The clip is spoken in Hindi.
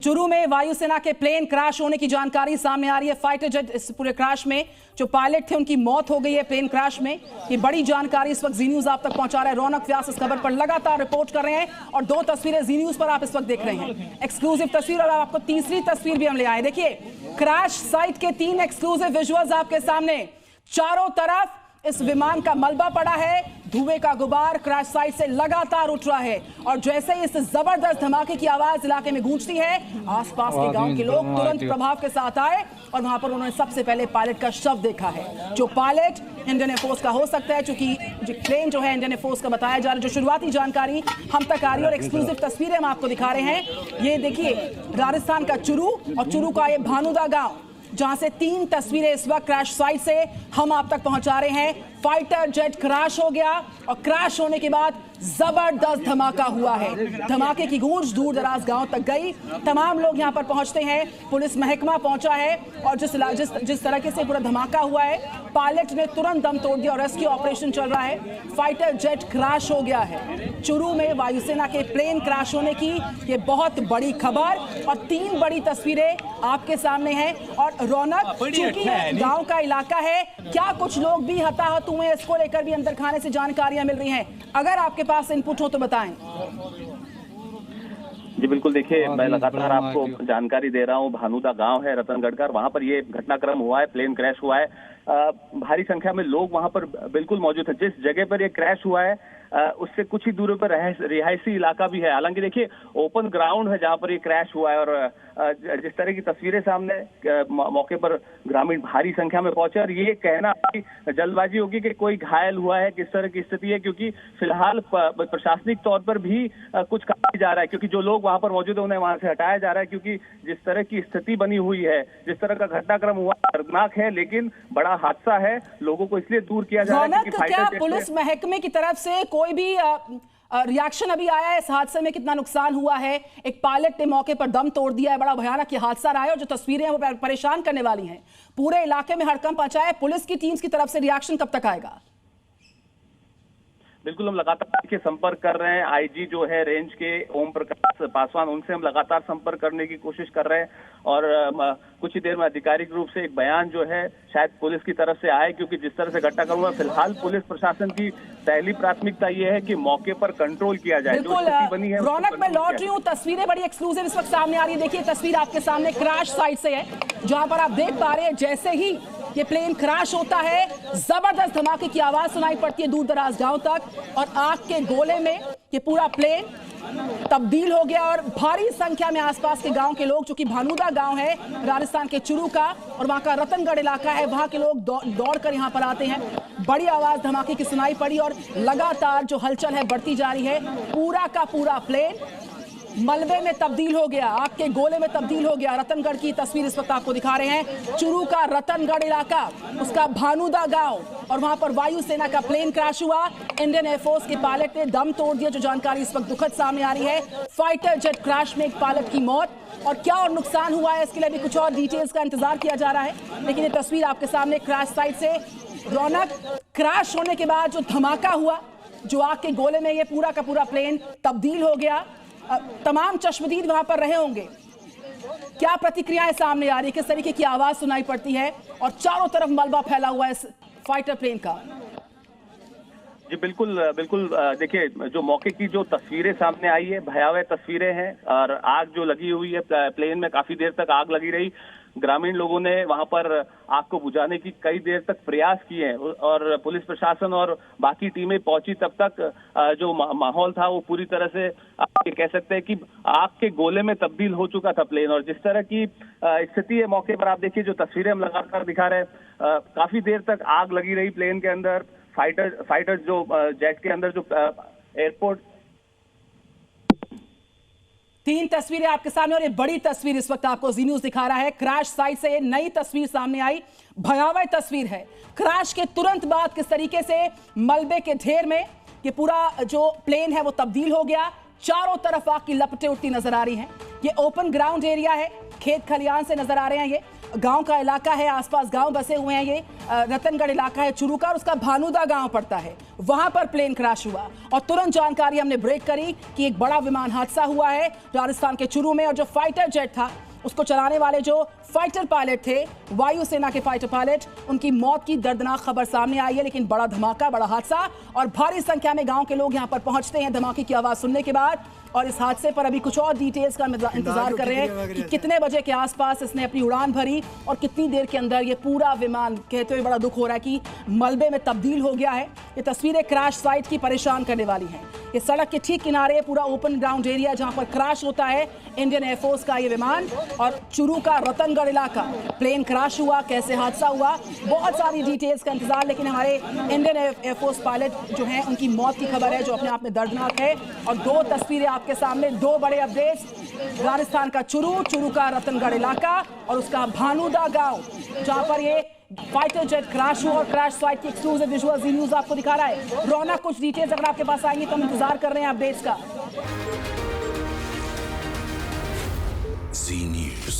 चुरू में वायुसेना के प्लेन क्रैश होने की जानकारी सामने आ रही है। फाइटर जेट इस पूरे क्रैश में जो पायलट थे उनकी मौत हो गई है प्लेन क्रैश में। ये बड़ी जानकारी इस वक्त जी न्यूज आप तक पहुंचा रहा है। रौनक व्यास इस खबर पर लगातार रिपोर्ट कर रहे हैं और दो तस्वीरें जी न्यूज पर आप इस वक्त देख रहे हैं, एक्सक्लूसिव तस्वीर। और आपको तीसरी तस्वीर भी हम ले आए। देखिए क्रैश साइट के 3 एक्सक्लूसिव विजुअल्स आपके सामने। चारों तरफ इस विमान का मलबा पड़ा है, धुएं का गुबार क्रैश साइट से लगातार उठ रहा है और जैसे ही इस जबरदस्त धमाके की आवाज इलाके में गूंजती है, आसपास के गांव के लोग तुरंत प्रभाव के साथ आए और वहां पर उन्होंने सबसे पहले पायलट का शव देखा है। जो पायलट इंडियन एयरफोर्स का हो सकता है, क्योंकि प्लेन जो है इंडियन एयरफोर्स का बताया जा रहा है। जो शुरुआती जानकारी हम तक आ रही है और एक्सक्लूसिव तस्वीरें हम आपको दिखा रहे हैं। ये देखिए राजस्थान का चुरू और चुरू का ये भानुदा गांव, जहां से 3 तस्वीरें इस वक्त क्रैश साइट से हम आप तक पहुंचा रहे हैं। फाइटर जेट क्रैश हो गया और क्रैश होने के बाद जबरदस्त धमाका हुआ है। धमाके की गूंज दूर दराज गांव तक गई। तमाम लोग यहां पर पहुंचते हैं, पुलिस महकमा पहुंचा है और जिस तरीके से पूरा धमाका हुआ है, पायलट ने तुरंत दम तोड़ दिया और रेस्क्यू ऑपरेशन चल रहा है। फाइटर जेट क्रैश हो गया है। चुरू में वायुसेना के प्लेन क्रैश होने की ये बहुत बड़ी खबर और 3 बड़ी तस्वीरें आपके सामने हैं। और रौनक, चूंकि गांव का इलाका है, क्या कुछ लोग भी हताहत हुए, इसको लेकर भी अंदर खाने से जानकारियां मिल रही हैं? अगर आपके पास इनपुट हो तो बताएं। जी बिल्कुल, देखिए मैं लगातार आपको जानकारी दे रहा हूँ। भानुदा गांव है रतनगढ़ का, वहां पर ये घटनाक्रम हुआ है, प्लेन क्रैश हुआ है। भारी संख्या में लोग वहां पर बिल्कुल मौजूद है। जिस जगह पर ये क्रैश हुआ है उससे कुछ ही दूरी पर रिहायशी इलाका भी है। हालांकि देखिए ओपन ग्राउंड है जहां पर ये क्रैश हुआ है और जिस तरह की तस्वीरें सामने, मौके पर ग्रामीण भारी संख्या में पहुंचे और ये कहना कि जल्दबाजी होगी कि कोई घायल हुआ है, किस तरह की स्थिति है, क्योंकि फिलहाल प्रशासनिक तौर पर भी कुछ कहा जा रहा है, क्योंकि जो लोग वहां पर मौजूद है उन्हें वहां से हटाया जा रहा है। क्योंकि जिस तरह की स्थिति बनी हुई है, जिस तरह का घटनाक्रम हुआ, दर्दनाक है, लेकिन बड़ा हादसा है। लोगों को इसलिए दूर किया जा रहा है। क्या पुलिस महकमे की तरफ से कोई भी रिएक्शन अभी आया है इस हादसे में? कितना नुकसान हुआ है? एक पायलट ने मौके पर दम तोड़ दिया है, बड़ा भयानक ये हादसा रहा है और जो तस्वीरें हैं वो परेशान करने वाली हैं। पूरे इलाके में हड़कंप मचा है। पुलिस की टीम्स की तरफ से रिएक्शन कब तक आएगा? बिल्कुल, हम लगातार के संपर्क कर रहे हैं। आईजी जो है रेंज के ओम प्रकाश पासवान, उनसे हम लगातार संपर्क करने की कोशिश कर रहे हैं और कुछ ही देर में आधिकारिक रूप से एक बयान जो है शायद पुलिस की तरफ से आए, क्योंकि जिस तरह से घटनाक्रम हुआ, फिलहाल पुलिस प्रशासन की पहली प्राथमिकता ये है कि मौके पर कंट्रोल किया जाए। जो स्थिति बनी है, रौनक मैं लौट रही हूँ, तस्वीरें बड़ी एक्सक्लूसिव इस वक्त सामने आ रही है। देखिए तस्वीर आपके सामने क्रैश साइट से है, जहां पर आप देख पा रहे हैं जैसे ही ये प्लेन क्रैश होता है, जबरदस्त धमाके की आवाज सुनाई पड़ती है दूर दराज गांव तक और आग के गोले में ये पूरा प्लेन तब्दील हो गया और भारी संख्या में आसपास के गांव के लोग, जो कि भानुदा गांव है राजस्थान के चुरू का और वहां का रतनगढ़ इलाका है, वहां के लोग दौड़कर यहां पर आते हैं। बड़ी आवाज धमाके की सुनाई पड़ी और लगातार जो हलचल है बढ़ती जा रही है। पूरा का पूरा प्लेन मलबे में तब्दील हो गया, आग के गोले में तब्दील हो गया। रतनगढ़ की तस्वीर इस वक्त आपको दिखा रहे हैं। चुरू का रतनगढ़ इलाका, उसका भानुदा गांव और वहां पर वायुसेना का प्लेन क्रैश हुआ। इंडियन एयरफोर्स के पायलट ने दम तोड़ दिया, जो जानकारी इस वक्त दुखद सामने आ रही है। फाइटर जेट क्रैश में एक पायलट की मौत और क्या और नुकसान हुआ है इसके लिए भी कुछ और डिटेल्स का इंतजार किया जा रहा है। लेकिन ये तस्वीर आपके सामने क्रैश साइट से। रौनक, क्रैश होने के बाद जो धमाका हुआ, जो आग के गोले में ये पूरा का पूरा प्लेन तब्दील हो गया, तमाम चश्मदीद वहां पर रहे होंगे। क्या प्रतिक्रियाएं सामने आ रही, किस तरीके की आवाज सुनाई पड़ती है और चारों तरफ मलबा फैला हुआ है इस फाइटर प्लेन का? जी बिल्कुल बिल्कुल, देखिए जो मौके की जो तस्वीरें सामने आई है, भयावह तस्वीरें हैं और आग जो लगी हुई है प्लेन में, काफी देर तक आग लगी रही। ग्रामीण लोगों ने वहां पर आग को बुझाने की कई देर तक प्रयास किए हैं और पुलिस प्रशासन और बाकी टीमें पहुंची, तब तक जो माहौल था वो पूरी तरह से आप ये कह सकते हैं कि आग के गोले में तब्दील हो चुका था प्लेन। और जिस तरह की स्थिति है मौके पर, आप देखिए जो तस्वीरें हम लगातार दिखा रहे हैं, काफी देर तक आग लगी रही प्लेन के अंदर। फाइटर जो जेट के अंदर जो एयरपोर्ट। 3 तस्वीरें आपके सामने और ये बड़ी तस्वीर इस वक्त आपको जी न्यूज दिखा रहा है। क्रैश साइट से ये नई तस्वीर सामने आई, भयावह तस्वीर है। क्रैश के तुरंत बाद किस तरीके से मलबे के ढेर में ये पूरा जो प्लेन है वो तब्दील हो गया। चारों तरफ आग की लपटें उठती नजर आ रही हैं। ये ओपन ग्राउंड एरिया है, खेत खलियान से नजर आ रहे हैं। ये गांव का इलाका है, आसपास गांव बसे हुए हैं। ये रतनगढ़ इलाका है चुरू का और उसका भानुदा गांव पड़ता है। वहां पर प्लेन क्रैश हुआ और तुरंत जानकारी हमने ब्रेक करी कि एक बड़ा विमान हादसा हुआ है राजस्थान के चूरू में और जो फाइटर जेट था उसको चलाने वाले जो फाइटर पायलट थे, वायुसेना के फाइटर पायलट, उनकी मौत की दर्दनाक खबर सामने आई है। लेकिन बड़ा धमाका, बड़ा हादसा और भारी संख्या में गांव के लोग यहां पर पहुंचते हैं धमाके की आवाज सुनने के बाद। और इस हादसे पर अभी कुछ और डिटेल्स का इंतजार कर रहे हैं कि कितने बजे के आसपास इसने अपनी उड़ान भरी और कितनी देर के अंदर ये पूरा विमान, कहते हुए बड़ा दुख हो रहा है कि मलबे में तब्दील हो गया है। ये तस्वीरें क्रैश साइट की परेशान करने वाली हैं। ये सड़क के ठीक किनारे पूरा ओपन ग्राउंड एरिया जहां पर क्रैश होता है इंडियन एयरफोर्स का ये विमान, और चूरू का रतनगढ़ इलाका, प्लेन क्रैश हुआ, कैसे हादसा हुआ, बहुत सारी डिटेल्स का इंतजार। लेकिन हमारे इंडियन एयरफोर्स पायलट जो हैं उनकी मौत की खबर है जो अपने आप में दर्दनाक है। और दो तस्वीरें आपके सामने, दो बड़े अपडेट्स, राजस्थान का चूरू का रतनगढ़ इलाका और उसका भानुदा गांव जहां पर ये फाइटर जेट क्रैश हुआ और क्रैश साइट की एक्सक्लूसिव विजुअल जी न्यूज़ आपको दिखा रहा है। रौनक, कुछ डिटेल्स अगर आपके पास आएंगी तो हम इंतजार कर रहे हैं अपडेट्स का। जी न्यूज़।